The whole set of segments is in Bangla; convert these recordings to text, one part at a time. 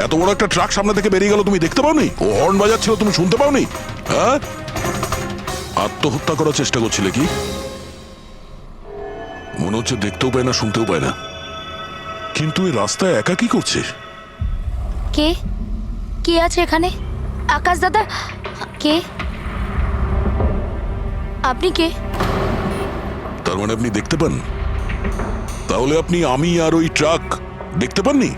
এত বড় একটা ট্রাক সামনে থেকে বেরিয়ে গেল, তুমি দেখতে পাওনি? ও হর্ন বাজাচ্ছিল, তুমি শুনতে পাওনি? হ্যাঁ, আত্মহত্যা করার চেষ্টা করছিলে কি? মনে হচ্ছে দেখতেও পায় না, শুনতেও পায় না। কিন্তু এই রাস্তায় একা কি করছে? কে কে আছে এখানে? আকাশ দাদা, কে আপনি? কে? তার মানে আপনি দেখতে পান? তাহলে আপনি আমি আর ওই ট্রাক দেখতে পাননি?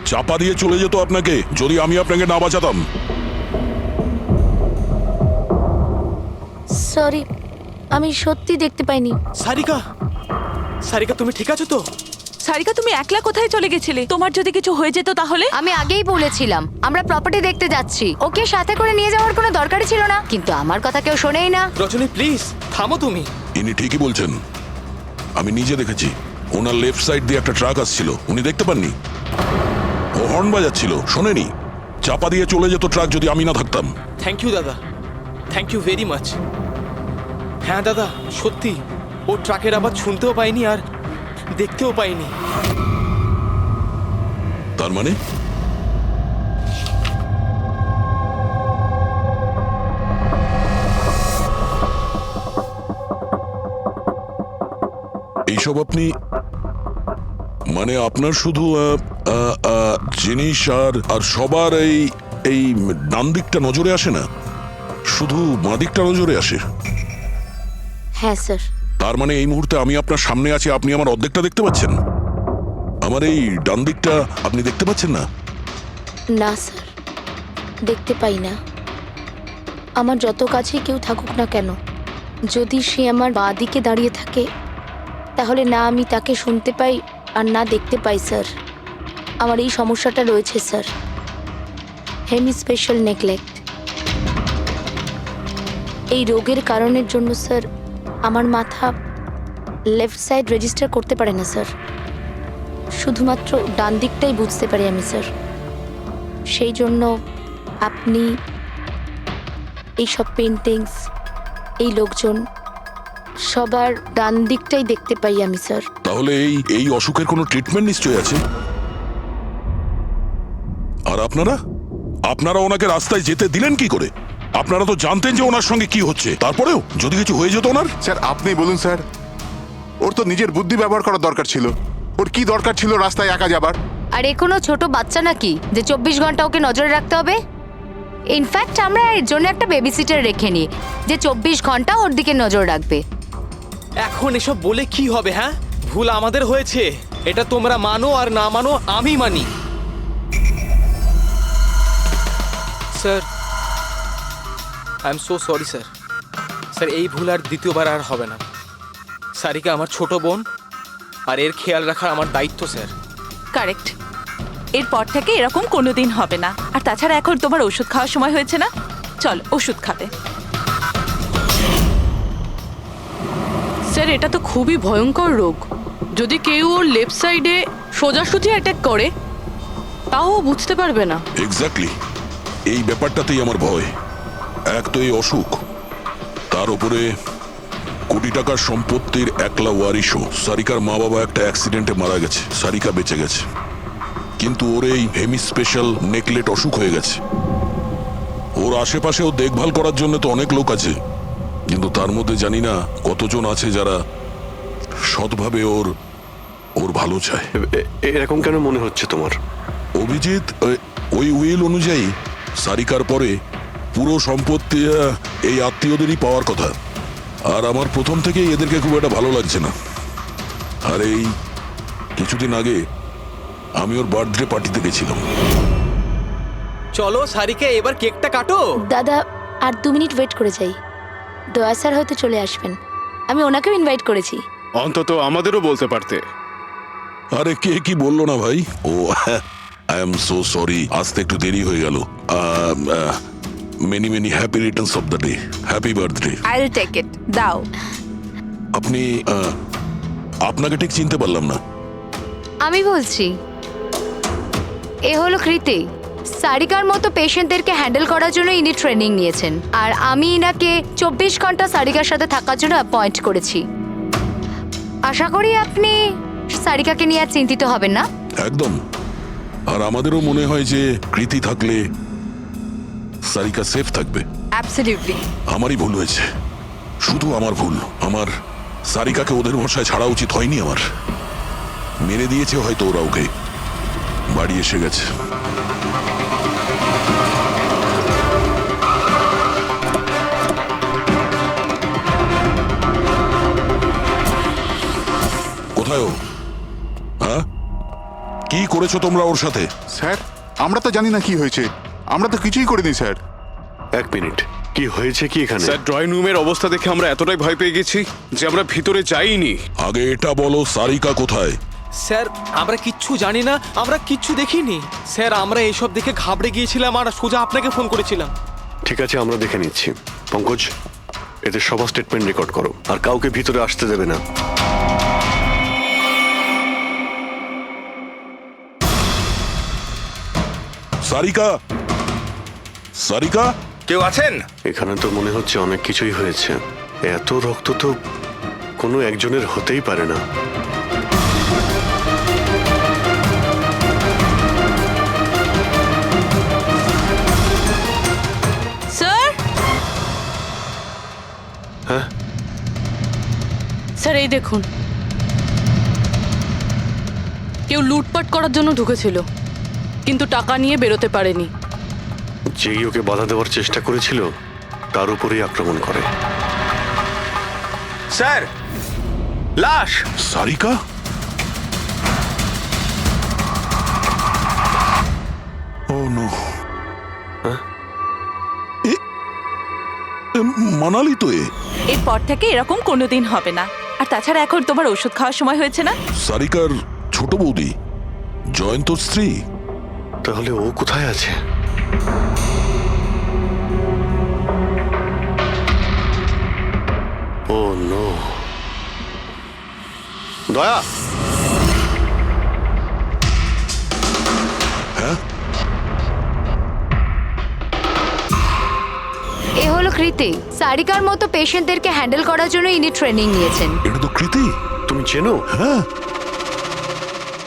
চাপা দিয়ে চলে যেত আপনাকে যদি আমি আপনাকে না বাঁচাতাম। সরি, আমি সত্যি দেখতে পাইনি। সারিকা, সারিকা তুমি ঠিক আছো তো? সারিকা, তুমি একলা কোথায় চলে গেছিলে? তোমার যদি কিছু হয়ে যেত তাহলে? আমি আগেই বলেছিলাম আমরা প্রপার্টি দেখতে যাচ্ছি, ওকে সাথে করে নিয়ে যাওয়ার কোনো দরকারই ছিল না, কিন্তু আমার কথা কেউ শোনেই না। রজনী প্লিজ থামো তুমি। ইনি ঠিকই বলছেন, আমি নিজে দেখেছি। ওনার লেফট সাইড দিয়ে একটা ট্রাক আসছিল, উনি দেখতে পাননি। ও হর্ন বাজাচ্ছিল, শোনেনি। চাপা দিয়ে চলে যেত ট্রাক যদি আমি না থাকতাম। থ্যাংক ইউ দাদা, থ্যাংক ইউ ভেরি মাচ। হ্যাঁ দাদা, সত্যি ও ট্রাকের আওয়াজ শুনতেও পাইনি আর দেখতেও পাইনি। তার মানে এইসব আপনি, মানে আপনার শুধু জিনিস আর সবার এই এই ডান দিকটা নজরে আসে না, শুধু বাঁ দিকটা নজরে আসে। হ্যাঁ স্যার। তার মানে এই মুহূর্তে আমি আপনার সামনে আছি, আপনি আমার অর্ধেকটা দেখতে পাচ্ছেন, আমার এই ডান দিকটা আপনি দেখতে পাচ্ছেন না? না স্যার, দেখতে পাই না। আমার যত কাছে কেউ থাকুক না কেন, যদি সে আমার বাঁ দিকে দাঁড়িয়ে থাকে তাহলে না আমি তাকে শুনতে পাই আর না দেখতে পাই স্যার। আমার এই সমস্যাটা রয়েছে স্যার, হেমিস্পেশাল নেগলেক্ট। এই রোগের কারণের জন্য স্যার আমার মাথা লেফট সাইড রেজিস্টার করতে পারে না স্যার, শুধুমাত্র ডান দিকটাই বুঝতে পারি আমি স্যার। সেই জন্য আপনি এইসব পেন্টিংস, এই লোকজন, সবার ডান দিকটাই দেখতে পাই আমি স্যার। তাহলে এই এই অসুখের কোনো ট্রিটমেন্ট নিশ্চয়ই আছে। আর আপনারা আপনারা ওনাকে রাস্তায় যেতে দিলেন কি করে? আপনারা তো জানতেন যে ওনার সঙ্গে কি হচ্ছে, তারপরেও যদি কিছু হয়ে যেত ওনার। স্যার আপনি বলুন স্যার, ওর তো নিজের বুদ্ধি ব্যবহার করার দরকার ছিল। ওর কি দরকার ছিল রাস্তায় একা যাবার? আর এ কোনো ছোট বাচ্চা নাকি যে 24 ঘন্টা ওকে নজরে রাখতে হবে? ইনফ্যাক্ট আমরা এর জন্য একটা বেবি সিটার রেখে নিই যে 24 ঘন্টা ওর দিকে নজর রাখবে। এখন এসব বলে কি হবে? হ্যাঁ, ভুল আমাদের হয়েছে, এটা তোমরা মানো আর না মানো আমি মানি। Sir I am so sorry sir. Sir এই ভুল আর দ্বিতীয়বার আর হবে না। সারিকা আমার ছোট বোন, আর এর খেয়াল রাখা আমার দায়িত্ব স্যার। কারেক্ট, এরপর থেকে এরকম কোনোদিন হবে না। আর তাছাড়া এখন তোমার ওষুধ খাওয়ার সময় হয়েছে না, চল ওষুধ খাবে। স্যার এটা তো খুবই ভয়ঙ্কর রোগ। যদি কেউ ওর লেফট সাইডে সোজাসুজি অ্যাটাক করে তাও ও বুঝতে পারবে না। এক্স্যাক্টলি, এই ব্যাপারটাতেই আমার ভয়। এক তো এই অসুখ, তার উপরে কোটি টাকার সম্পত্তির একলা ওয়ারিশও। সারিকার মা বাবা একটা অ্যাক্সিডেন্টে মারা গেছে, সারিকা বেঁচে গেছে, কিন্তু ওর এই হেমিস্পেশাল নেকলেট অসুখ হয়ে গেছে। ওর আশেপাশেও দেখভাল করার জন্য তো অনেক লোক আছে, কিন্তু তার মধ্যে জানি না কতজন আছে যারা সৎভাবে ওর ওর ভালো চায়। এরকম কেন মনে হচ্ছে তোমার? অভিজিৎ, ওই উইল অনুযায়ী সারিকার পরে পুরো সম্পত্তি এই আত্মীয়দেরই পাওয়ার কথা। আর আমার প্রথম থেকেই এদেরকে খুব একটা ভালো লাগছে না। আর এই কিছুদিন আগে আমি ওর বার্থডে পার্টিতে গেছিলাম। চলো সারিকা, এবার কেকটা কাটো। দাদা আর 2 মিনিট ওয়েট করে যাই, দয়া স্যার হয়তো চলে আসবেন, আমি ওনাকেও ইনভাইট করেছি। অন্তত আমাদেরও বলতে পারতে। আরে কে কি বললো না ভাই? Oh I am so sorry, আসতে একটু দেরি হয়ে গেল। Many many happy returns of the day, happy birthday. I will take it, দাও। আপনি আপনাকে ঠিক চিনতে পারলাম না। আমি বলছি, এ হলো কৃতি। সারিকার মতো পেশেন্টদেরকে হ্যান্ডেল করার জন্য ইনি ট্রেনিং নিয়েছেন, আর আমি ইনাকে 24 ঘন্টা সারিকার সাথে থাকার জন্য অ্যাপয়েন্ট করেছি। আশা করি আপনি সারিকাকে নিয়ে আর চিন্তিত হবেন না। একদম, আর আমাদেরও মনে হয় যে কৃতি থাকলে সারিকা সেফ থাকবে। অ্যাবসলিউটলি। আমারই ভুল হয়েছে, শুধু আমার ভুল। আমার সারিকাকে ওদের ভরসায় ছাড়া উচিত হয়নি আমার। মেরে দিয়েছে হয়তো ওরা ওকে। বাড়ি এসে গেছে। কোথায় ও? হ্যাঁ, কি করেছো তোমরা ওর সাথে? স্যার, আমরা তো জানি না কি হয়েছে। আমরা তো কিছুই করিনি স্যার। এক মিনিট, কি হয়েছে কি এখানে? স্যার, ড্রয়িং রুমের অবস্থা দেখে আমরা এতটাই ভয় পেয়ে গেছি যে আমরা ভিতরে যাইনি। আগে এটা বলো, সারিকা কোথায়? স্যার আমরা কিচ্ছু জানি না, আমরা কিচ্ছু দেখিনি স্যার। আমরা এইসব দেখে ঘাবড়ে গিয়েছিলাম আর সোজা আপনাকে ফোন করেছিলাম। ঠিক আছে, আমরা দেখে নিচ্ছি। পঙ্কজ, এদের সবার স্টেটমেন্ট রেকর্ড করো, আর কাউকে ভিতরে আসতে দেবে না। সারিকা, সারিকা, কেউ আছেন? এখানে তো মনে হচ্ছে অনেক কিছুই হয়েছে। এত রক্ত তো কোনো একজনের হতেই পারে না। স্যার, হ্যাঁ, স্যার এই দেখুন, কেউ লুটপাট করার জন্য ঢুকেছিল কিন্তু টাকা নিয়ে বেরোতে পারেনি। যেই ওকে বাধা দেওয়ার চেষ্টা করেছিল তার উপরেই আক্রমণ করে। স্যার, লাশ। সারিকা? ও নো। মানালি তো এ। এরপর থেকে এরকম কোনোদিন হবে না। আর তাছাড়া এখন তোমার ওষুধ খাওয়ার সময় হয়েছে না? সারিকার ছোট বৌদি, জয়ন্ত স্ত্রী। তাহলে ও কোথায় আছে? ও নো। দয়া, এ হলো কৃতি। সারিকার মতো পেশেন্টদেরকে হ্যান্ডেল করার জন্য ইনি ট্রেনিং নিয়েছেন। এটা তো কৃতি। তুমি চেনো? হ্যাঁ,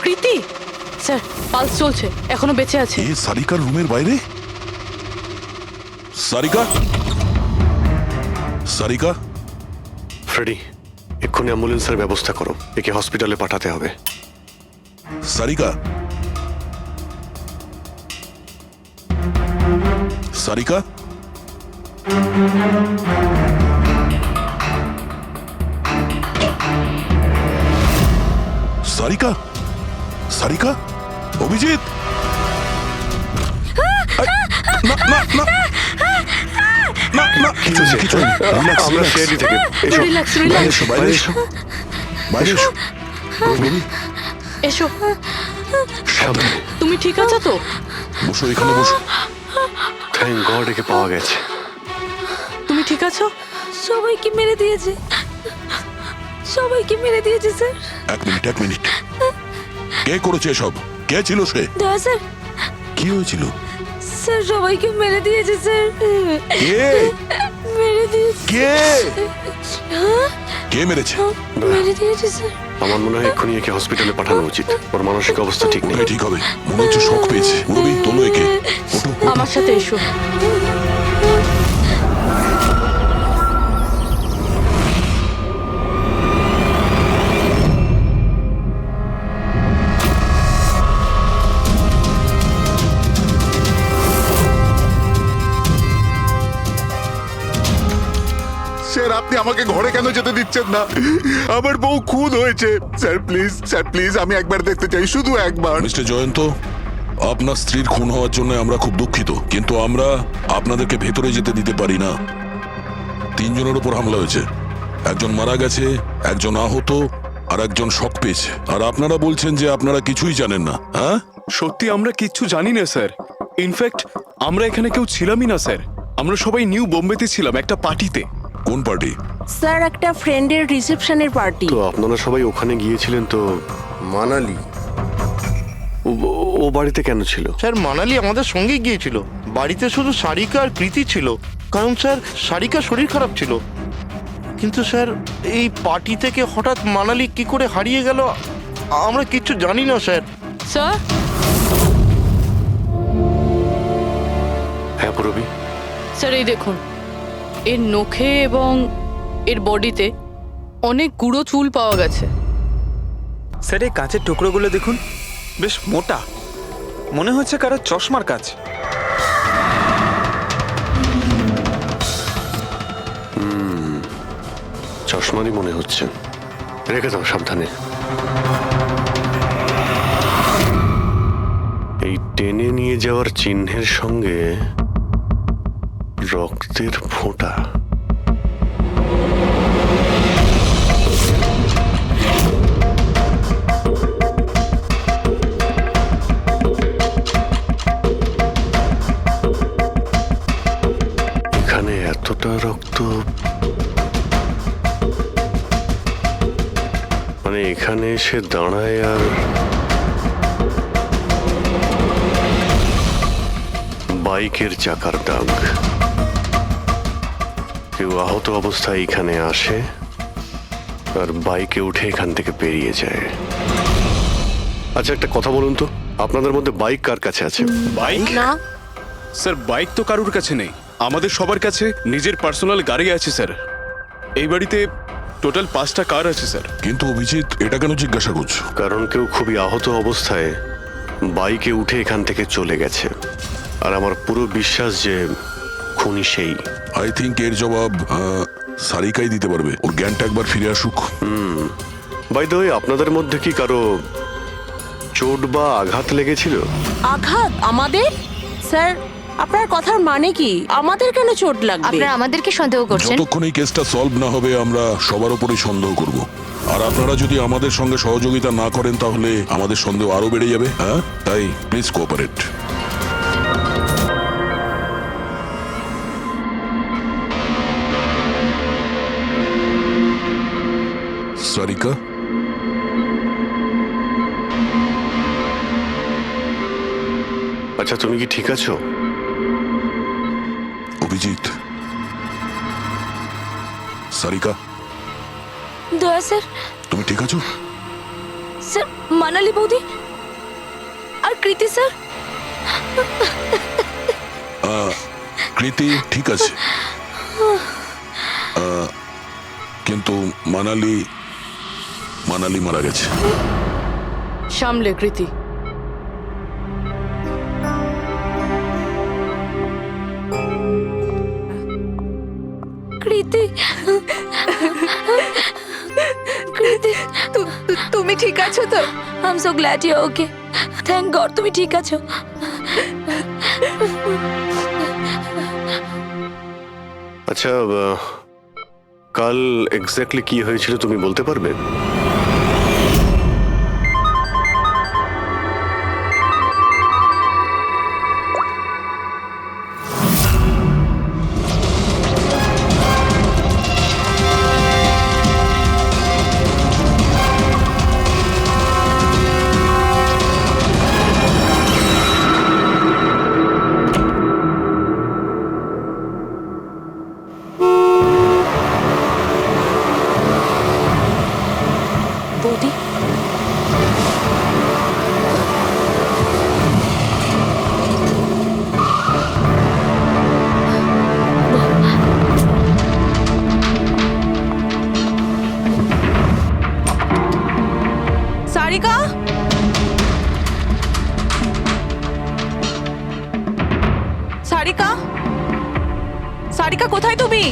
কৃতি স্যার, পালস চলছে, এখনো বেঁচে আছে। এ সারিকার রুমের বাইরে। সারিকা, সারিকা, ফ্রেডি, এক্ষুনি অ্যাম্বুলেন্সের ব্যবস্থা করো। একে হসপিটালে পাঠাতে হবে। সারিকা, সারিকা, সারিকা, সারিকা, অভিজিৎ। না না না না না, কিছু নেই, কিছু নেই। Relax, আমরা relax. সিআইডি থেকে এসো। রিল্যাক্স, বাইরে রিল্যাক্স, এসো, বাইরে এসো, বাইরে এসো। রবি, এসো। সামনে। তুমি ঠিক আছো তো? বসো, এখানে বসো। থ্যাংক গড, একে পাওয়া গেছে। তুমি ঠিক আছো? সবাইকে মেরে দিয়েছে, সবাইকে মেরে দিয়েছে স্যার। এক মিনিট, এক মিনিট। কে করেছে এসব? কে ছিল সে? দয়া স্যার, কি হয়েছিল? স্যার সবাইকে মেরে দিয়েছে স্যার। কে? মেরে দিয়েছে, কে? কে মেরেছে? মেরে দিয়েছে স্যার। আমার মনে হয় এক্ষুনি একে হসপিটালে পাঠানো উচিত। ওর মানসিক অবস্থা ঠিক নেই। ওটাই ঠিক হবে। মনে হচ্ছে শক পেয়েছে। রবি, তোলো একে। ওঠো, ওঠো। আমার সাথে এসো। স্যার, আপনি আমাকে ঘরে কেন যেতে দিচ্ছেন না? আমার বউ খুন হয়েছে। স্যার প্লিজ, স্যার প্লিজ, আমি একবার দেখতে চাই, শুধু একবার। মিস্টার জয়ন্ত, আপনার স্ত্রীর খুন হওয়ার জন্য আমরা খুব দুঃখিত, কিন্তু আমরা আপনাদেরকে ভেতরে যেতে দিতে পারি না। 3 জনের উপর হামলা হয়েছে। একজন মারা গেছে, একজন আহত, আর একজন শক পেয়েছে। আর আপনারা বলছেন যে আপনারা কিছুই জানেন না। হ্যাঁ, সত্যি আমরা কিচ্ছু জানি না স্যার। ইনফ্যাক্ট আমরা এখানে কেউ ছিলামই না স্যার। আমরা সবাই নিউ বোম্বেতে ছিলাম একটা পার্টিতে। কোন পার্টি? স্যার, একটা ফ্রেন্ডের রিসেপশনের পার্টি। তো আপনারা সবাই ওখানে গিয়েছিলেন তো? মানালি। ও বাড়িতে কেন ছিল? স্যার, মানালি আমাদের সঙ্গে গিয়েছিল। বাড়িতে শুধু সারিকা আর কৃতি ছিল, কারণ স্যার সারিকার শরীর খারাপ ছিল। কিন্তু স্যার, এই পার্টি থেকে হঠাৎ মানালি কি করে হারিয়ে গেল আমরা কিচ্ছু জানি না স্যার। স্যার, এই দেখুন, এর নখে এবং এর বডিতে অনেক গুঁড়ো চুল পাওয়া গেছে। স্যার এই কাঁচের টুকরোগুলো দেখুন, বেশ মোটা, মনে হচ্ছে কারো চশমার কাজ। চশমারই মনে হচ্ছে। রেখে দাও সাবধানে। এই টেনে নিয়ে যাওয়ার চিহ্নের সঙ্গে রক্তের ফোঁটা। এখানে এতটা রক্ত, মানে এখানে এসে দাঁড়ায় আর বাইকের চাকার দাগ। কেউ আহত অবস্থায় এখানে আসে আর বাইকে উঠে এখান থেকে বেরিয়ে যায়। আচ্ছা একটা কথা বলুন তো, আপনাদের মধ্যে বাইক কার কাছে আছে? বাইক? না, স্যার বাইক তো কারুর কাছে নেই, আমাদের সবার কাছে নিজের পার্সোনাল গাড়ি আছে স্যার। এই বাড়িতে টোটাল 5টা কার আছে স্যার। কিন্তু অভিজিৎ, এটা কেন জিজ্ঞাসা করছো? কারণ কেউ খুবই আহত অবস্থায় বাইকে উঠে এখান থেকে চলে গেছে, আর আমার পুরো বিশ্বাস যে খুনি সেই। আই থিঙ্ক এর জবাব সারিকাই দিতে পারবে। ওর জ্ঞানটা একবার ফিরে আসুক। বাই দ্য ওয়ে, আপনাদের মধ্যে কি কারো চোট বা আঘাত লেগেছিল? আঘাত আমাদের? স্যার, আপনার কথার মানে কি? আমাদের কেন চোট লাগবে? আপনারা আমাদেরকে সন্দেহ করছেন? যতক্ষণ এই কেসটা সলভ না হবে আমরা সবার উপরেই সন্দেহ করব। আর আপনারা যদি আমাদের সঙ্গে সহযোগিতা না করেন তাহলে আমাদের সন্দেহ আরো বেড়ে যাবে। হ্যাঁ, তাই প্লিজ কোঅপারেট। সারিকা, আচ্ছা তুমি কি ঠিক আছো? অভিজিৎ, সারিকা, দয়া স্যার, তুমি ঠিক আছো? স্যার মানালি বৌদি আর কৃতি স্যার। কৃতি ঠিক আছে, কিন্তু মানালি মারা গেছে। সামলে কৃতি। কৃতি, কৃতি, তুমি ঠিক আছো তো? I am so glad you okay. Thank God তুমি ঠিক আছো। আচ্ছা কাল এক্স্যাক্টলি কি হয়েছিল তুমি বলতে পারবে? বৌদি, সারিকা, সারিকা, সারিকা কোথায় তুমি?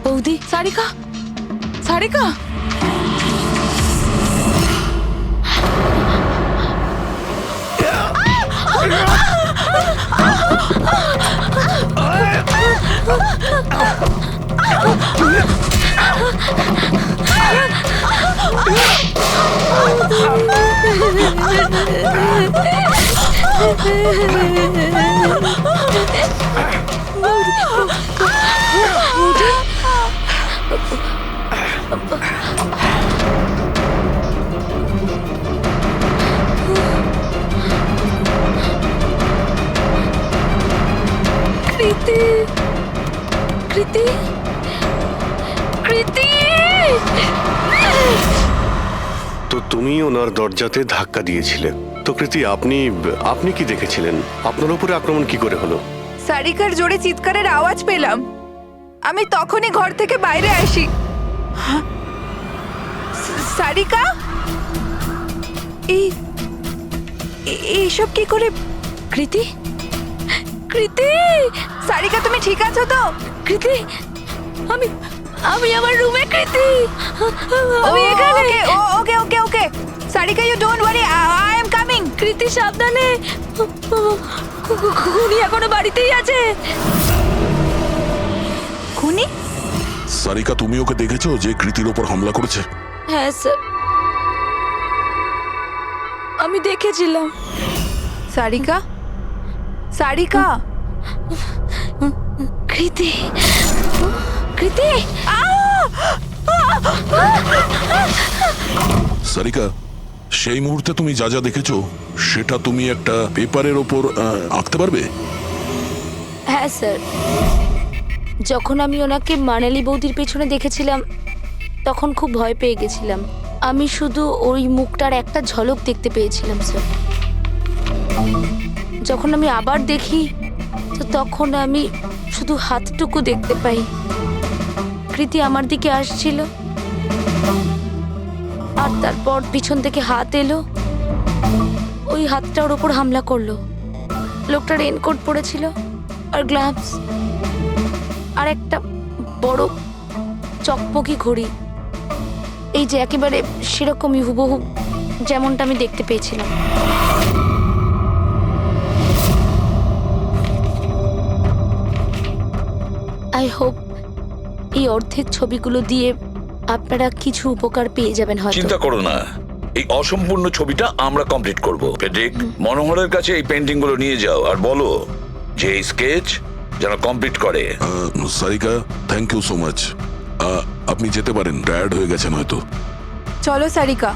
বৌদি, সারিকা, সারিকা, কৃতি, কৃতি, কৃতি। তো তুমি ওনার দরজাতে ধাক্কা দিয়েছিলে। তো কৃতি, আপনি কি দেখেছিলেন? আপনার উপরে আক্রমণ কি করে হলো? সারিকার জোরে চিৎকারের আওয়াজ পেলাম। আমি তখনই ঘর থেকে বাইরে আসি। সারিকা, এইসব কি করে? কৃতি, কৃতি, সারিকা তুমি ঠিক আছো তো? কৃতি, আমি আমার রুমে। কৃতি, আমি এখানে। Okay okay okay Sarika, you don't worry, I am coming. Kriti সাবধানে, খুনি এখনো বাড়িতেই আছে। খুনি? সারিকা, তুমি ওকে দেখেছো যে কৃতির ওপর হামলা করেছে? হ্যাঁ স্যার, আমি দেখেছিলাম। সারিকা, সারিকা, কৃতি, কৃতি, সারিকা, সেই মুহূর্তে তুমি যা যা দেখেছো সেটা তুমি একটা পেপারের ওপর আঁকতে পারবে? হ্যাঁ স্যার, যখন আমি ওনাকে মানালি বৌদির পেছনে দেখেছিলাম তখন খুব ভয় পেয়ে গেছিলাম। আমি শুধু ওই মুখটার একটা ঝলক দেখতে পেয়েছিলাম স্যার। যখন আমি আবার দেখি তো তখন আমি শুধু হাতটুকু দেখতে পাই। কৃতি আমার দিকে আসছিল আর তারপর পিছন থেকে হাত এলো, ওই হাতটা ওর ওপর হামলা করলো। লোকটা রেনকোট পরেছিল আর গ্লাভস আর একটা বড় চকপকি ঘড়ি, এই যে একেবারে সেরকমই হুবহু যেমনটা আমি দেখতে পেয়েছিলাম। আই হোপ এই অর্ধেক ছবিগুলো দিয়ে আপনারা কিছু উপকার পেয়ে যাবেন হয়তো। চিন্তা করো না, এই অসম্পূর্ণ ছবিটা আমরা কমপ্লিট করব। পেড্রিক, মনোহরের কাছে এই পেন্টিং গুলো নিয়ে যাও আর বলো যে এই স্কেচ যেন কমপ্লিট করে। Sarika, thank you so much. আপনি যেতে পারেন, টায়ার্ড হয়ে গেছেন হয়তো। চলো সারিকা।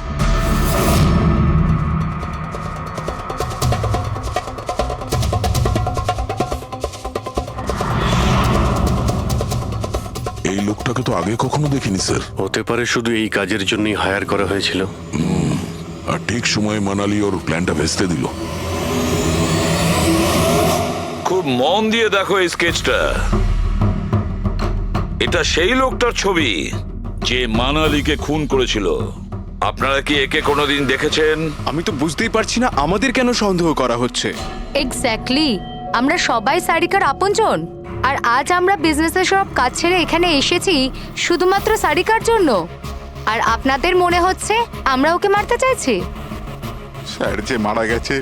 এই লোকটাকে তো আগে কখনো দেখিনি স্যার। হতে পারে শুধু এই কাজের জন্যই হায়ার করা হয়েছিল। আর ঠিক সময়ে মানালি ওর প্ল্যানটা ভেস্তে দিল। খুব মন দিয়ে দেখো এই স্কেচটা। এটা সেই লোকটার ছবি যে মানালিকে খুন করেছিল। আপনারা কি একে কোনোদিন দেখেছেন? আমি তো বুঝতেই পারছি না আমাদের কেন সন্দেহ করা হচ্ছে। এক্স্যাক্টলি, আমরা সবাই সারিকার আপনজন, আর আজ আমরা বিজনেসের সব কাজ ছেড়ে এখানে এসেছি শুধুমাত্র সারিকার জন্য। আর আপনাদের মনে হচ্ছে আমরা ওকে মারতে চাইছি? স্যার যে মারা গেছে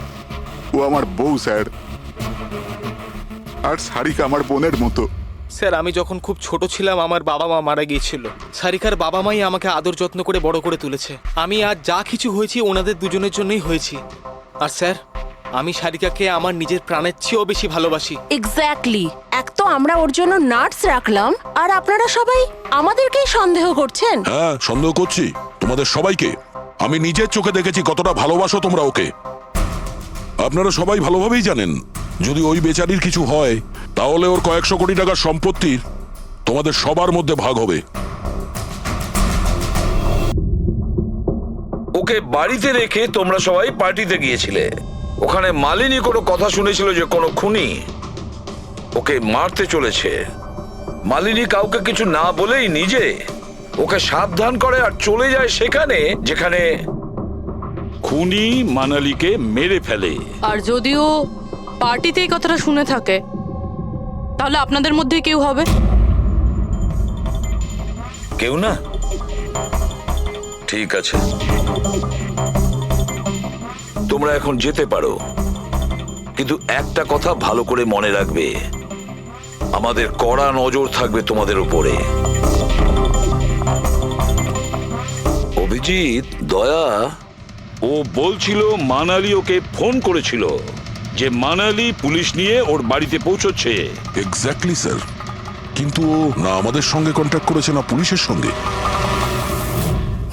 ও আমার বউ স্যার, আর সারিকা আমার বোনের মতো। স্যার, আমি যখন খুব ছোট ছিলাম আমার বাবা মা মারা গিয়েছিল। সারিকার বাবা মাই আমাকে আদর যত্ন করে বড় করে তুলেছে। আমি আজ যা কিছু হয়েছি ওনাদের দুজনের জন্যই হয়েছি। আর স্যার, আমি সারিকাকে আমার নিজের প্রাণের চেয়েও বেশি ভালোবাসি। এক্স্যাক্টলি, এক তো আমরা ওর জন্য নার্স রাখলাম, আর আপনারা সবাই আমাদেরকেই সন্দেহ করছেন। হ্যাঁ, সন্দেহ করছি তোমাদের সবাইকে। আমি নিজের চোখে দেখেছি কতটা ভালোবাসো তোমরা ওকে। আপনারা সবাই ভালোভাবেই জানেন যদি ওই বেচারির কিছু হয় তাহলে ওর কয়েকশো কোটি টাকার সম্পত্তির তোমাদের সবার মধ্যে ভাগ হবে। ওকে বাড়িতে রেখে তোমরা সবাই পার্টিতে গিয়েছিলে। ওখানে মালিনী কোনো কথা শুনেছিল যে কোনো খুনি ওকে মারতে চলেছে। মালিনী কাউকে কিছু না বলেই নিজে ওকে সাবধান করে আর চলে যায় সেখানে যেখানে খুনি মানালিকে মেরে ফেলে। আর যদিও পার্টিতে এই কথাটা শুনে থাকে তাহলে আপনাদের মধ্যে কেউ হবে? কেউ না? ঠিক আছে, তোমরা এখন যেতে পারো, কিন্তু একটা কথা ভালো করে মনে রাখবে, আমাদের কড়া নজর থাকবে তোমাদের উপরে। অভিজিৎ, দয়া, ও বলছিল মানালি ওকে ফোন করেছিল যে মানালি পুলিশ নিয়ে ওর বাড়িতে পৌঁছচ্ছে। এক্স্যাক্টলি স্যার, কিন্তু ও না আমাদের সঙ্গে কন্ট্যাক্ট করেছে না পুলিশের সঙ্গে।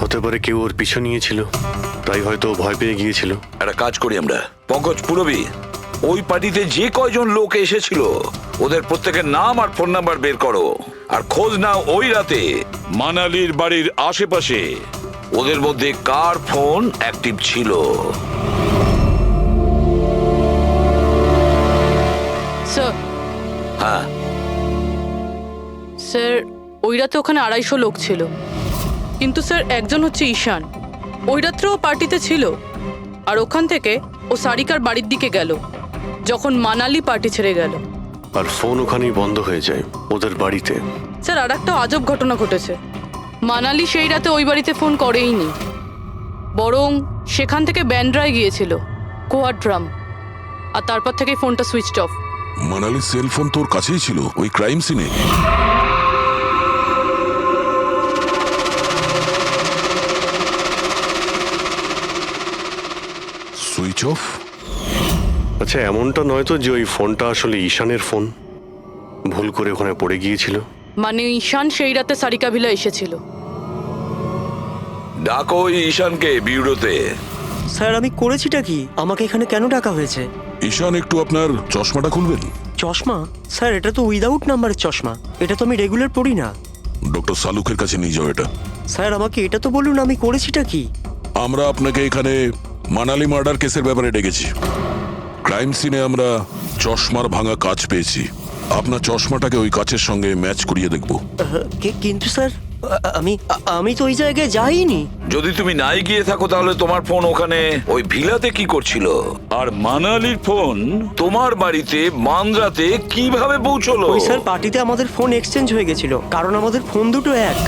হতে পারে কেউ ওর পিছু নিয়েছিল, তাই হয়তো ভয় পেয়ে গিয়েছিল। একটা কাজ করি আমরা, পঙ্কজ, পুরবী, ওই পার্টিতে যে কয়জন লোক এসেছিল ওদের প্রত্যেকের নাম আর ফোন নাম্বার বের করো আর খোঁজ নাও ওই রাতে মানালির বাড়ির আশেপাশে ওদের মধ্যে কার ফোন অ্যাক্টিভ ছিল। স্যার, রাতে ওখানে 250 লোক ছিল, কিন্তু স্যার একজন হচ্ছে ঈশান, ওই রাত্রেও পার্টিতে ছিল। আর ওখান থেকে ও সারিকার বাড়ির দিকে গেল যখন মানালি পার্টি ছেড়ে গেল। আর ফোন ওখানেই বন্ধ হয়ে যায় ওদের বাড়িতে। স্যার আর একটা আজব ঘটনা ঘটেছে, মানালি সেই রাতে ওই বাড়িতে ফোন করেইনি, বরং সেখান থেকে ব্যান্ড্রায় গিয়েছিল কোয়াড্রাম, আর তারপর থেকে ফোনটা সুইচড অফ। মানালির সেল ফোন তোর কাছেই ছিল ওই ক্রাইম সিনে? Switch off? আচ্ছা, এমনটা নয় তো যে ওই ফোনটা আসলে ঈশানের ফোন, ভুল করে ওখানে পড়ে গিয়েছিল? মানে ঈশান সেই রাতে সারিকা ভিলা এসেছিল। ডাকো ওই ঈশানকে বিউরোতে। স্যার আমি করেছিটা কি? আমাকে এখানে কেন ডাকা হয়েছে? ঈশান, একটু আপনার চশমাটা খুলবেন? চশমা? স্যার এটা তো উইদাউট নাম্বারের চশমা, এটা তো আমি রেগুলার পড়ি না। ডক্টর সালুকের কাছে নিয়ে যাও এটা। স্যার আমাকে এটা তো বলুন আমি করেছিটা কি? আমরা আপনাকে এখানে মানালি মার্ডার কেসের ব্যাপারে ডেকেছি। ক্রাইম সিনে আমরা চশমার ভাঙা কাঁচ পেয়েছি, আপনার চশমাটাকে ওই কাচের সঙ্গে ম্যাচ করিয়ে দেখব। কিন্তু স্যার আমি তো ওই জায়গায় যাইনি। যদি তুমি নাই গিয়ে থাকো তাহলে তোমার ফোন ওখানে ওই ভিলাতে কি করছিল? আর মানালির ফোন তোমার বাড়িতে মান্দ্রাতে কিভাবে পৌঁছলো? ওই স্যার পার্টিতে আমাদের ফোন এক্সচেঞ্জ হয়ে গেছিল, কারণ আমাদের ফোন দুটো এক।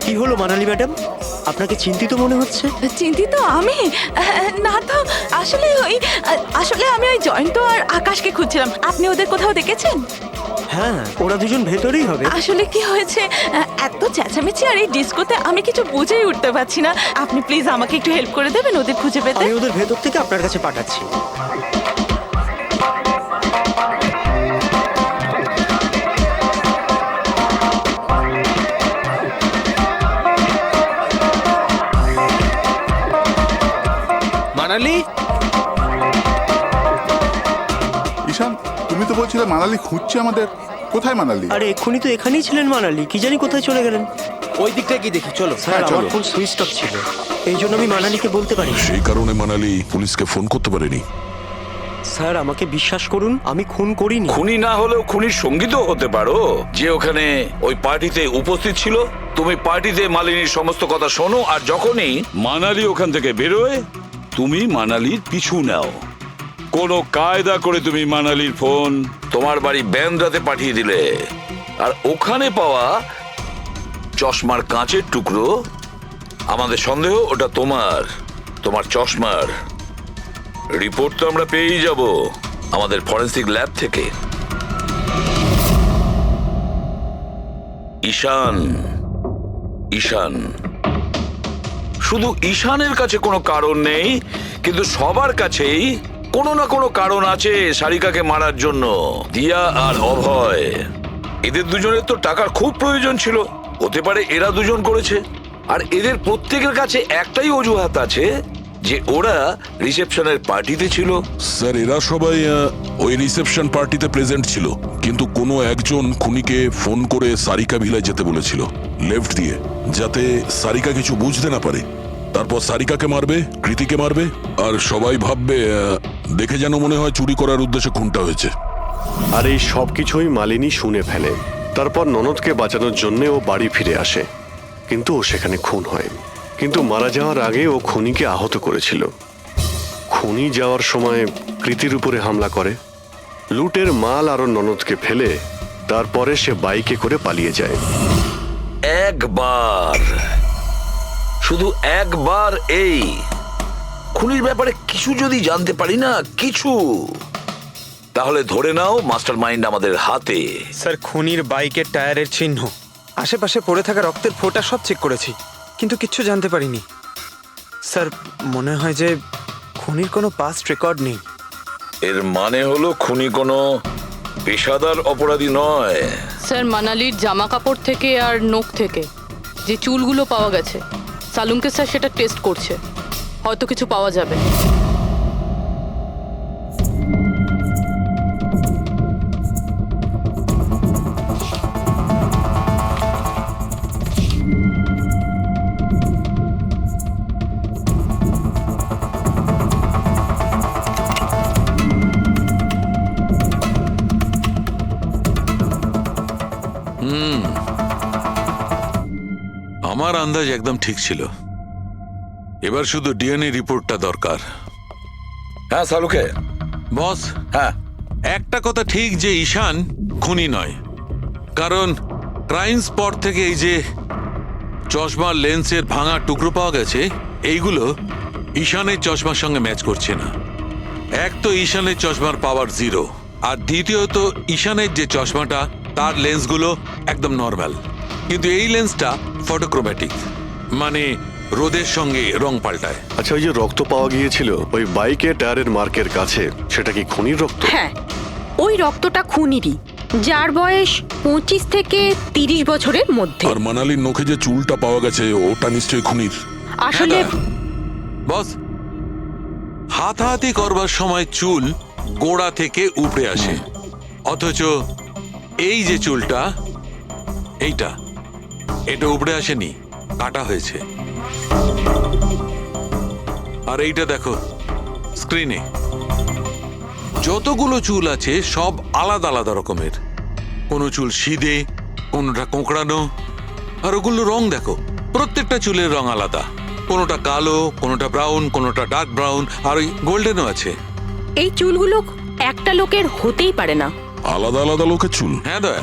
কি হলো মানালি ম্যাডাম, আপনাকে চিন্তিত মনে হচ্ছে? চিন্তিত আমি? না তো, আসলে আমি ওই জয়ন্ত আর আকাশকে খুঁজছিলাম। আপনি ওদের কোথাও দেখেছেন? হ্যাঁ, ওরা দুজন ভেতরেই হবে। আসলে কি হয়েছে, এত চেঁচামেচি আর এই ডিস্কোতে আমি কিছু বুঝেই উঠতে পারছি না। আপনি প্লিজ আমাকে একটু হেল্প করে দেবেন ওদের খুঁজে পেতে? আমি ওদের ভেতর থেকে আপনার কাছে পাঠাচ্ছি। মানালি? ঈশান, তুমি তো বলছিলে মানালি খুঁজছে আমাদের, কোথায় মানালি? আরে এক্ষুনি তো এখানেই ছিলেন মানালি, কি জানি কোথায় চলে গেলেন। ওই দিকটা কি দেখি, চলো। স্যার আমার ফোন সুইচ অফ ছিল, এই জন্য আমি মানালিকে বলতে পারি। সেই কারণে মানালি পুলিশকে ফোন করতে পারেনি। স্যার আমাকে বিশ্বাস করুন, আমি খুন করিনি। খুনি না হলেও খুনির সঙ্গী তো হতে পারো, যে ওখানে ওই পার্টিতে উপস্থিত ছিল। তুমি পার্টিতে মালিনীর সমস্ত কথা শোনো, আর যখনই মানালি ওখান থেকে বেরোয় তুমি মানালির পিছু নাও। কোনো কায়দা করে তুমি মানালির ফোন তোমার বাড়ি ব্যান্দ্রাতে পাঠিয়ে দিলে, আর ওখানে পাওয়া চশমার কাঁচের টুকরো, আমাদের সন্দেহ ওটা তোমার চশমার। রিপোর্ট তো আমরা পেয়েই যাব আমাদের ফরেন্সিক ল্যাব থেকে। ঈশান, শুধু ঈশানের কাছে কোনো কারণ নেই, কিন্তু সবার কাছেই কোনো না কোনো কারণ আছে সারিকাকে মারার জন্য। দিয়া আর অভয়, এদের দুজনের তো টাকার খুব প্রয়োজন ছিল, হতে পারে এরা দুজন করেছে। আর এদের প্রত্যেকের কাছে একটাই অজুহাত আছে যে ওরা রিসেপশনের পার্টিতে ছিল। স্যার, এরা সবাই ওই রিসেপশন পার্টিতে প্রেজেন্ট ছিল, কিন্তু কোনো একজন খুনিকে ফোন করে সারিকা ভিলায় যেতে বলেছিল লেফট দিয়ে, যাতে সারিকা কিছু বুঝতে না পারে। তারপর সারিকাকে মারবে, কৃতিকে মারবে, আর সবাই ভাববে দেখে যেন মনে হয় চুরি করার উদ্দেশ্যে খুনটা হয়েছে। আর এই সব কিছুই মালিনী শুনে ফেলে। তারপর ননদকে বাঁচানোর জন্য ও বাড়ি ফিরে আসে, কিন্তু ও সেখানে খুন হয়। কিন্তু মারা যাওয়ার আগে ও খুনিকে আহত করেছিল। খুনি যাওয়ার সময় কৃতির উপরে হামলা করে, লুটের মাল আর ননদকে ফেলে তারপরে সে বাইকে করে পালিয়ে যায়। শুধু একবার এই খুনির ব্যাপারে কিছু যদি জানতে পারি না, কিছু, তাহলে ধরে নাও মাস্টার মাইন্ড আমাদের হাতে। স্যার খুনির বাইকের টায়ারের চিহ্ন, আশেপাশে পড়ে থাকা রক্তের ফোঁটা সব চেক করেছি, কিন্তু কিচ্ছু জানতে পারিনি। স্যার মনে হয় যে খুনির কোনো পাস্ট রেকর্ড নেই। এর মানে হলো খুনি কোনো পেশাদার অপরাধী নয়। স্যার মানালির জামা কাপড় থেকে আর নখ থেকে যে চুলগুলো পাওয়া গেছে, সালুমকে স্যার সেটা টেস্ট করছে, হয়তো কিছু পাওয়া যাবে। আমার আন্দাজ একদম ঠিক ছিল। এবার শুধু ডিএনএ রিপোর্টটা দরকার। হ্যাঁ সালুকে। বস, হ্যাঁ, একটা কথা ঠিক যে ঈশান খুনি নয়, কারণ ক্রাইম স্পট থেকে এই যে চশমার লেন্সের ভাঙা টুকরো পাওয়া গেছে, এইগুলো ঈশানের চশমার সঙ্গে ম্যাচ করছে না। এক তো ঈশানের চশমার পাওয়ার 0, আর দ্বিতীয়ত ঈশানের যে চশমাটা তার লেন্সগুলো একদম নর্মাল, কিন্তু এই লেন্সটা ফটোক্রোম্যাটিক, মানে রোদের সঙ্গে রং পাল্টায়। আচ্ছা, ওই যে রক্ত পাওয়া গিয়েছিল ওই বাইকে টায়ারের মার্কের কাছে, সেটা কি খুনির রক্ত? হ্যাঁ, ওই রক্তটা খুনিরই, যার বয়স 25 থেকে 30 বছরের মধ্যে। আর মানালির নখে যে চুলটা পাওয়া গেছে ওটা নিশ্চয়ই খুনির। আসলে বস, হাতাহাতি করবার সময় চুল গোড়া থেকে উপড়ে আসে, অথচ এই যে চুলটা, এটা উপড়ে আসেনি, কাটা হয়েছে। আর এইটা দেখো স্ক্রিনে, যতগুলো চুল আছে সব আলাদা আলাদা রকমের। কোনো চুল সিধে, কোনোটা কোঁকড়ানো, আর ওগুলো রং দেখো, প্রত্যেকটা চুলের রং আলাদা। কোনোটা কালো, কোনোটা ব্রাউন, কোনোটা ডার্ক ব্রাউন, আর ওই গোল্ডেনও আছে। এই চুলগুলো একটা লোকের হতেই পারে না। আলাদা আলাদা লোকের চুল? হ্যাঁ দয়া,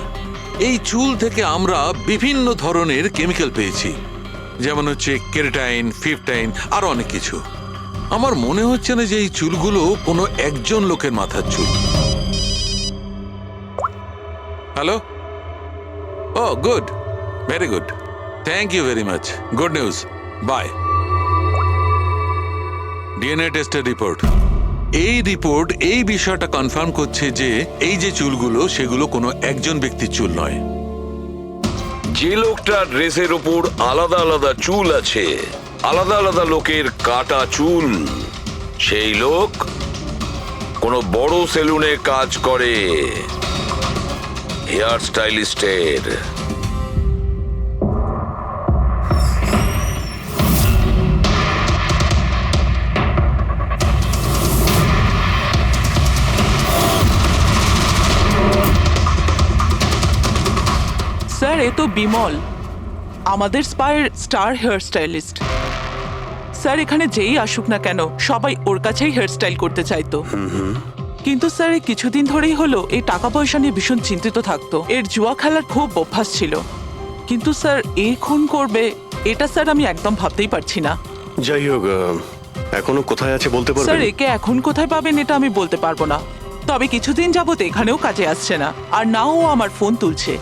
এই চুল থেকে আমরা বিভিন্ন ধরনের কেমিক্যাল পেয়েছি, যেমন হচ্ছে কেরাটিন, ফিফটাইন, আরো অনেক কিছু। আমার মনে হচ্ছে না যে এই চুলগুলো কোনো একজন লোকের মাথার চুল। Hello? Oh good, very good, thank you very much, good news, bye. DNA টেস্টের রিপোর্ট, এই রিপোর্ট এই বিষয়টা কনফার্ম করছে যে এই যে চুলগুলো সেগুলো কোনো একজন ব্যক্তির চুল নয়। যে লোকটার ড্রেসের ওপর আলাদা আলাদা চুল আছে, আলাদা আলাদা লোকের কাটা চুল, সেই লোক কোনো বড় সেলুনে কাজ করে, হেয়ার স্টাইলিস্টের। স্যার, এ তো বিমল, আমাদের স্পায়ের স্টার হেয়ার স্টাইলিস্ট। স্যার, এখানে যেই আসুক না কেন সবাই ওর কাছেই হেয়ার স্টাইল করতে চাইতো। কিন্তু স্যার, এই কিছুদিন ধরেই হলো এই টাকা পয়সা নিয়ে ভীষণ চিন্তিত থাকতো। এর জুয়া খেলার খুব অভ্যাস ছিল। কিন্তু স্যার, এই খুন করবে এটা স্যার আমি একদম ভাবতেই পারছি না। যাই হোক, এখনো কোথায় আছে বলতে স্যার, পারবেন? একে এখন কোথায় পাবেন এটা আমি বলতে পারবো না, তবে কিছুদিন যাবত এখানেও কাজে আসছে না, আর নাও ও আমার ফোন তুলছে।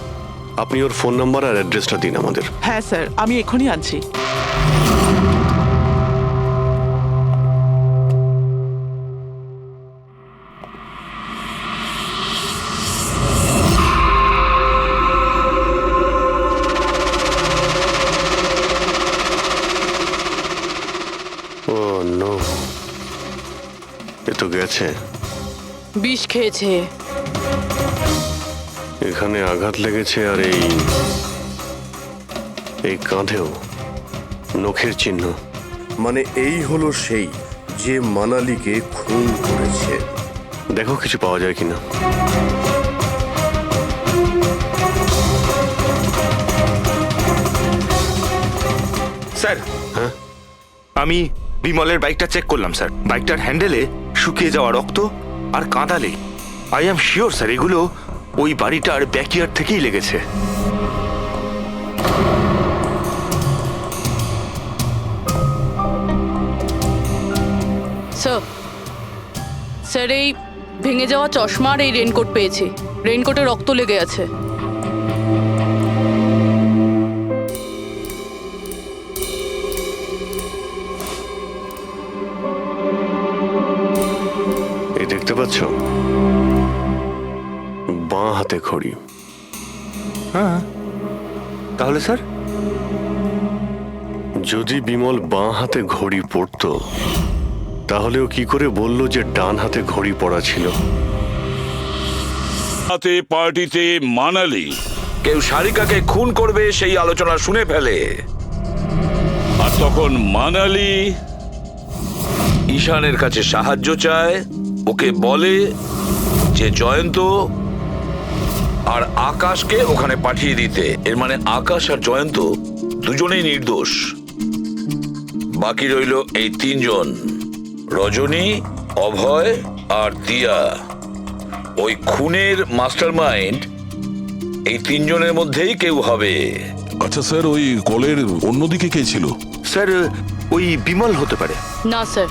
আপনি ওর ফোন নাম্বার আর অ্যাড্রেসটা দিন আমাদের। হ্যাঁ স্যার, আমি এখনই আনছি। ও নো, এ তো গেছে। বিষ খেয়েছে। এখানে আঘাত লেগেছে, আর এই কাঁধেও নখের চিহ্ন। মানে এই হলো সেই যে মানালিকে খুন করেছে। দেখো কিছু পাওয়া যায় কিনা। স্যার, হ্যাঁ, আমি বিমলের বাইকটা চেক করলাম স্যার। বাইকটার হ্যান্ডেলে শুকিয়ে যাওয়া রক্ত আর কাঁদালে আই এম শিওর স্যার এগুলো ওই বাড়িটার ব্যাকইয়ার্ড থেকেই লেগেছে। স্যার, এই ভেঙে যাওয়া চশমা আর এই রেনকোট পেয়েছি। রেনকোটে রক্ত লেগে আছে। এই দেখতে পাচ্ছ, বাঁ হাতে ঘড়ি। হ্যাঁ, তাহলে স্যার যদি বিমল বাঁ হাতে ঘড়ি পরতো তাহলে ও কি করে বললো যে ডান হাতে ঘড়ি পরা ছিল? রাতে পার্টিতে মানালি কেউ সারিকাকে খুন করবে সেই আলোচনা শুনে ফেলে, আর তখন মানালি ঈশানের কাছে সাহায্য চায়। ওকে বলে যে জয়ন্ত আর আকাশকে ওখানে পাঠিয়ে দিতে। এর মানে আকাশ আর জয়ন্ত দুজনেই নির্দোষ। বাকি রইল এই তিনজন, রজনী, অভয় আর দিয়া। ওই খুনের মাস্টারমাইন্ড এই তিনজনের মধ্যেই কেউ হবে। আচ্ছা স্যার, ওই কলের অন্যদিকে কে ছিল? স্যার ওই বিমল হতে পারে। না স্যার,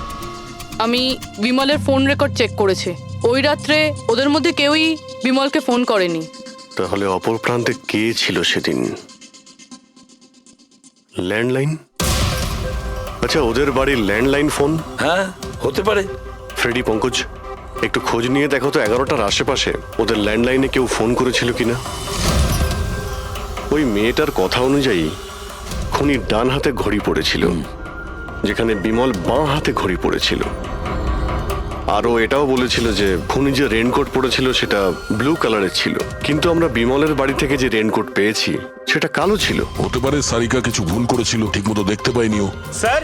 আমি বিমলের ফোন রেকর্ড চেক করেছি। ওই রাত্রে ওদের মধ্যে কেউই বিমলকে ফোন করেনি। তাহলে অপর প্রান্তে কে ছিল সেদিন? ল্যান্ডলাইন? আচ্ছা, ওদের বাড়ির ল্যান্ডলাইন ফোন? হ্যাঁ, হতে পারে। ফ্রেডি, পঙ্কজ, একটু খোঁজ নিয়ে দেখো তো 11টার আশেপাশে ওদের ল্যান্ডলাইনে কেউ ফোন করেছিল কিনা। ওই মেয়েটার কথা অনুযায়ী খুনির ডান হাতে ঘড়ি পড়েছিল, যেখানে বিমল বাঁ হাতে ঘড়ি পড়েছিল। আরও এটাও বলেছিল যে খুনি যে রেনকোট পরেছিল সেটা ব্লু কালারের ছিল, কিন্তু আমরা বিমলের বাড়ি থেকে যে রেনকোট পেয়েছি সেটা কালো ছিল। হতে পারে সারিকা কিছু ভুল করেছিল, ঠিকমতো দেখতে পাইনিও। স্যার,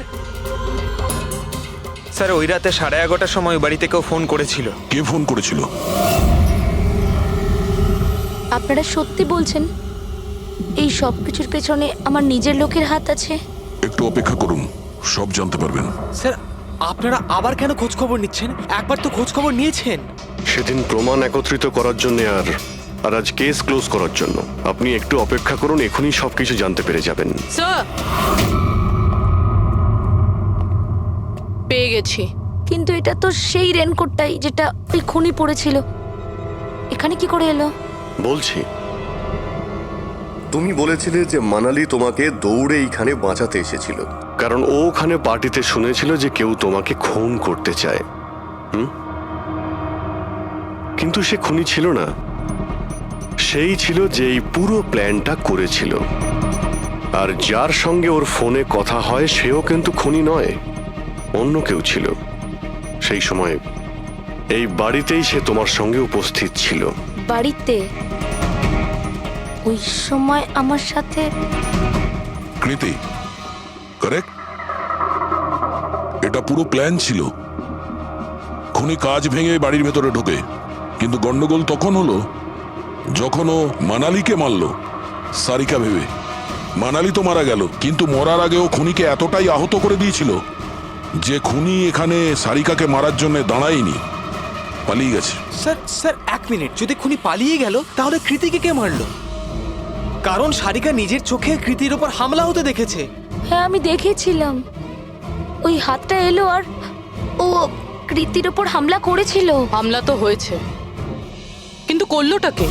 স্যার ওই রাতে 11:30টার সময় বাড়িতে কেউ ফোন করেছিল। কে ফোন করেছিল? আপনারা সত্যি বলছেন এই সব কিছুর পেছনে আমার নিজের লোকের হাত আছে? একটু অপেক্ষা করুন, সব জানতে পারবেন। স্যার, আপনারা আবার কেন খোঁজ খবর নিচ্ছেন? একবার তো খোঁজ খবর নিয়েছেন। সেদিন প্রমাণ একত্রিত করার জন্য আর আজ কেস ক্লোজ করার জন্য। আপনি একটু অপেক্ষা করুন, এখনই সবকিছু জানতে পেরে যাবেন। স্যার, পেয়ে গেছি। কিন্তু এটা তো সেই রেনকোটটাই যেটা ওই খুনি পড়েছিল। এখানে কি করে এলো? বলছি, তুমি বলেছিলে যে মানালি তোমাকে দৌড়ে এইখানে বাঁচাতে এসেছিল, কারণ ও ওখানে পার্টিতে শুনেছিল যে কেউ তোমাকে খুন করতে চায়। কিন্তু সে খুনি ছিল না, সেই ছিল যে এই পুরো প্ল্যানটা করেছিল। আর যার সঙ্গে ওর ফোনে কথা হয় সেও কিন্তু খুনি নয়, অন্য কেউ ছিল। সেই সময় এই বাড়িতেই সে তোমার সঙ্গে উপস্থিত ছিল। বাড়িতে? ওই সময় আমার সাথে কৃতি, কারেক্ট? এটা পুরো প্ল্যান ছিল। খুনি কাজ ভেঙে বাড়ির ভেতরে ঢোকে, কিন্তু গন্ডগোল তখন হলো যখন ও মানালিকে মারল সারিকা ভেবে। মানালি তো মারা গেল, কিন্তু মরার আগে ও খুনিকে এতটাই আহত করে দিয়েছিল যে খুনি এখানে সারিকাকে মারার জন্য দাঁড়ায়নি, পালিয়ে গেছে। Sir sir, 1 minute. যদি খুনি পালিয়ে গেল তাহলে কৃতিকে কে মারলো? কারণ সারিকা নিজের চোখে কৃতির উপর হামলা হতে দেখেছে। হ্যাঁ, আমি দেখেছিলাম। ওই হাতটা এলো আর ও কৃতির উপর হামলা করেছিল। হামলা তো হয়েছে, কিন্তু করলোটা কে?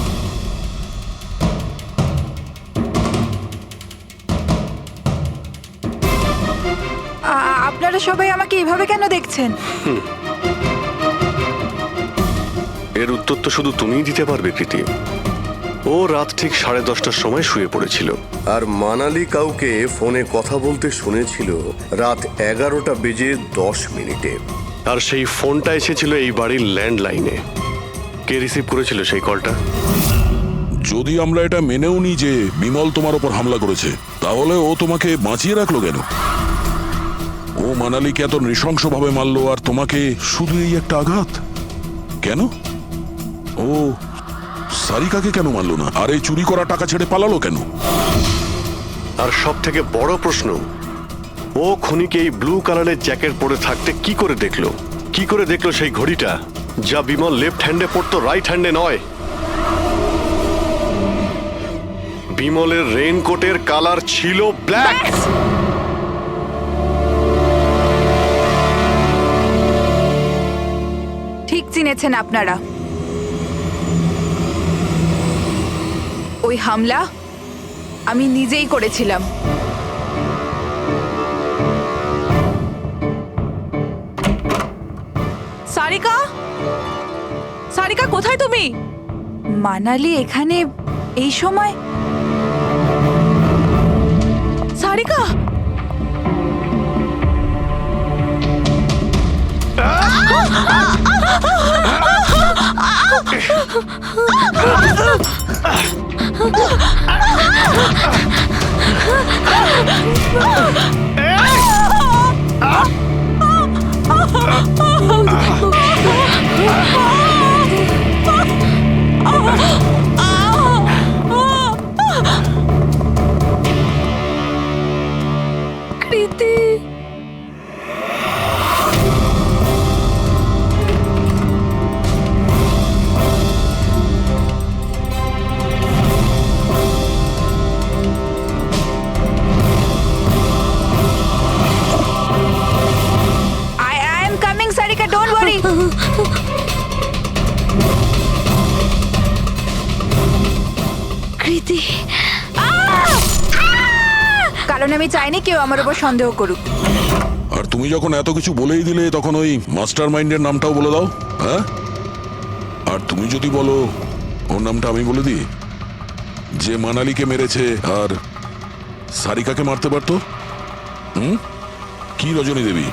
আপনারা সবাই আমাকে এভাবে কেন দেখছেন? এর উত্তর তো শুধু তুমিই দিতে পারবে কৃতি। ও রাত ঠিক 10:30টার সময় শুয়ে পড়েছিল। আর মানালি কাউকে ফোনে কথা বলতে শুনেছিল রাত 11:10 আর সেই ফোনটা এসেছিল এই বাড়ির ল্যান্ডলাইনে। কে রিসিভ করেছিল সেই কলটা? যদি আমরা এটা মেনেও নিই যে বিমল তোমার ওপর হামলা করেছে, তাহলে ও তোমাকে বাঁচিয়ে রাখলো কেন? ও মানালিকে এত নৃশংসভাবে মারলো, আর তোমাকে শুধু এই একটা আঘাত কেন? ও সারিকাকে কেন মারলো না? আর এই চুরি করা টাকা ছেড়ে পালালো কেন? আর সব থেকে বড় প্রশ্ন, ও খুনিকে এই ব্লু কালারের জ্যাকেট পরে থাকতে কি করে দেখলো? কি করে দেখলো সেই ঘড়িটা যা বিমল লেফট হ্যান্ডে পড়তো, রাইট হ্যান্ডে নয়? বিমলের রেইনকোটের কালার ছিল ব্ল্যাক। ঠিক চিনেছেন আপনারা। ওই হামলা আমি নিজেই করেছিলাম। সারিকা, সারিকা কোথায় তুমি? মানালি এখানে এই সময়? সারিকা, Oh! আমি চাইনি কেউ আমার উপর সন্দেহ করুক। আর তুমি যখন এত কিছু বলেই দিলে তখন ওই মাস্টার মাইন্ডের নামটাও বলে দাও। হ্যাঁ, আর তুমি যদি বলো ওর নামটা আমি বলে দিই, যে মানালিকে মেরেছে আর সারিকাকে মারতে পারতো। কি রজনী দেবী,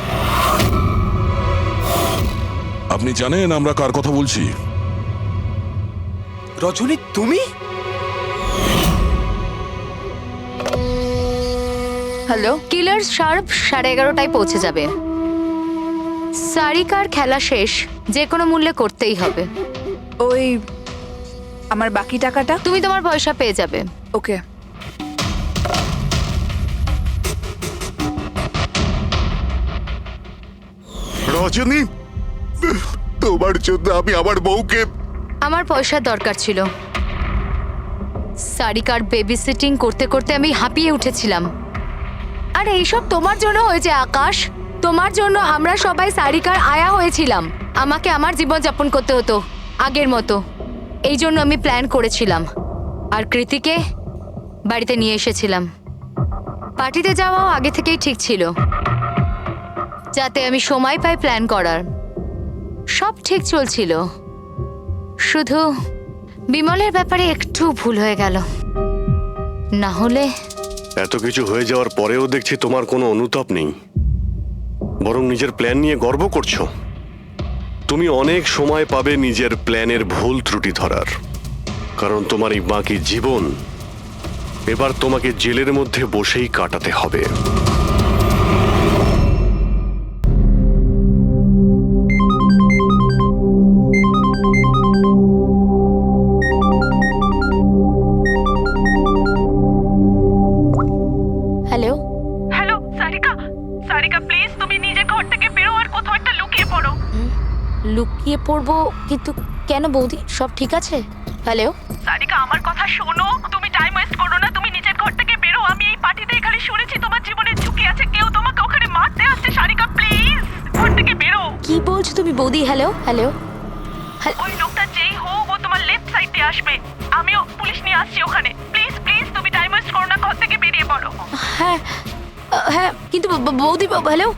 আপনি জানেন আমরা কার কথা বলছি? রজনী তুমি? হ্যালো, কিলার শার্প 11:30টায় পৌঁছে যাবে। সারিকার খেলা শেষ, যে কোনো মূল্যে করতেই হবে। ওই আমার বাকি টাকাটা? তুমি তোমার পয়সা পেয়ে যাবে। ওকে। রজনী, তোমার জন্য আমি আমার বউকে। আমার পয়সার দরকার ছিল। সারিকার বেবি সিটিং করতে করতে আমি হাঁপিয়ে উঠেছিলাম। আর এইসব তোমার জন্য হয়েছে আকাশ। তোমার জন্য আমরা সবাই সারিকার আয়া হয়েছিলাম। আমাকে আমার জীবন যাপন করতে হতো আগের মতো। এই জন্য আমি প্ল্যান করেছিলাম আর কৃতিকে বাড়িতে নিয়ে এসেছিলাম। পার্টিতে যাওয়াও আগে থেকেই ঠিক ছিল, যাতে আমি সময় পাই প্ল্যান করার। সব ঠিক চলছিল, শুধু বিমলের ব্যাপারে একটু ভুল হয়ে গেল। না হলে এত কিছু হয়ে যাওয়ার পরেও দেখছি তোমার কোনো অনুতাপ নেই, বরং নিজের প্ল্যান নিয়ে গর্ব করছো। তুমি অনেক সময় পাবে নিজের প্ল্যানের ভুল ত্রুটি ধরার, কারণ তোমার এই বাকি জীবন এবার তোমাকে জেলের মধ্যে বসেই কাটাতে হবে। Hello hello Sarika, Sarika please তুমি নিজে ঘর থেকে বেরো আর কোথাও একটা লুকিয়ে পড়ো। লুকিয়ে পড়বো? কিন্তু কেন বৌদি, সব ঠিক আছে? হ্যালো সারিকা আমার কথা শোনো, তুমি টাইম ওয়েস্ট করো না, তুমি নিজের ঘর থেকে বেরো। আমি এই পার্টিতে এখানে শুনেছি তোমার জীবনের ঝুঁকি আছে, কেউ তোমাকে ওখানে মারতে আসছে। সারিকা প্লিজ ঘর থেকে বেরো। কি বলছো তুমি বৌদি? হ্যালো হ্যালো, ওই লোকটা যেই হোক ও তোমার লেফট সাইড দিয়ে আসবে। আমিও পুলিশ নিয়ে আসছি ওখানে। প্লিজ প্লিজ তুমি টাইম ওয়েস্ট করো না, ঘর থেকে বেরিয়ে পড়ো। হ্যাঁ হ্যাঁ, কিন্তু বৌদি হ্যালো।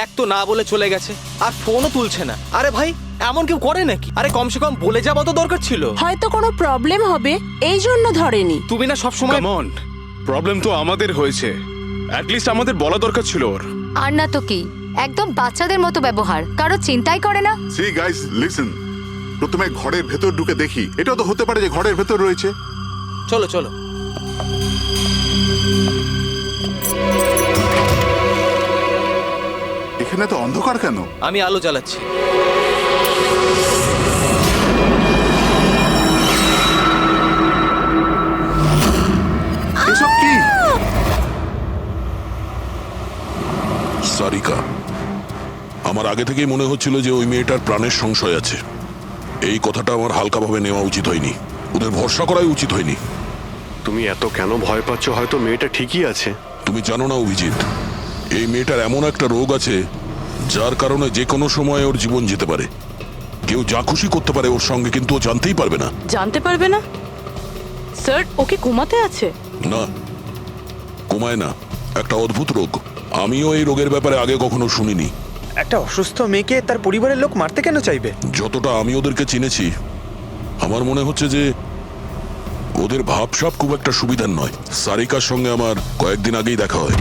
এক তো না বলে চলে গেছে, আর ফোনও তুলছে না। আরে ভাই, এমন কেউ করে নাকি? আরে কমসে কম বলে যাওয়া তো দরকার ছিল। হয়তো কোনো প্রবলেম হবে এই জন্য ধরেনি। তুমি না সব সময় কাম অন, প্রবলেম তো আমাদের হয়েছে, অ্যাট লিস্ট আমাদের বলা দরকার ছিল ওর। আর না তো কি, একদম বাচ্চাদের মতো ব্যবহার, কারো চিন্তাই করে না। সি গাইস লিসেন, প্রথমে ঘরের ভেতর ঢুকে দেখি। এটাও তো হতে পারে যে ঘরের ভেতর রয়েছে। চলো চলো। এখানে তো অন্ধকার কেন? আমি আলো জ্বালাচ্ছি। এসব কি? সারিকা, আমার আগে থেকেই মনে হচ্ছিল যে ওই মেয়েটার প্রাণের সংশয় আছে। এই কথাটা আমার হালকাভাবে নেওয়া উচিত হয়নি, ওদের ভরসা করাই উচিত হয়নি। তুমি এত কেন ভয় পাচ্ছ? হয়তো মেয়েটা ঠিকই আছে। তুমি জানো না অভিজিৎ, এই মেয়েটার এমন একটা রোগ আছে যার কারণে যে কোনো সময় ওর জীবন যেতে পারে। কেউ যা খুশি করতে পারে ওর সঙ্গে, কিন্তু ও জানতেই পারবে না। জানতে পারবে না? স্যার, ওকে ঘুমাতে আছে? না, কমায় না, একটা অদ্ভুত রোগ। আমিও এই রোগের ব্যাপারে আগে কখনো শুনিনি। একটা অসুস্থ মেয়েকে তার পরিবারের লোক মারতে কেন চাইবে? যতটা আমি ওদেরকে চিনেছি, আমার মনে হচ্ছে যে ওদের ভাবসাব খুব একটা সুবিধার নয়। সারিকার সঙ্গে আমার কয়েকদিন আগেই দেখা হয়।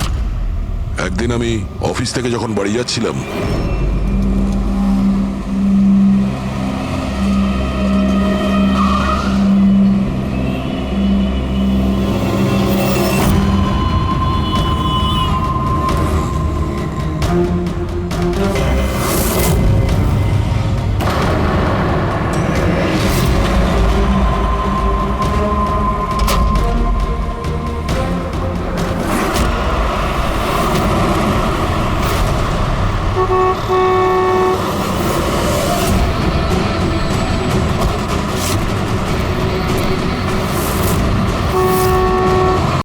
একদিন আমি অফিস থেকে যখন বাড়ি যাচ্ছিলাম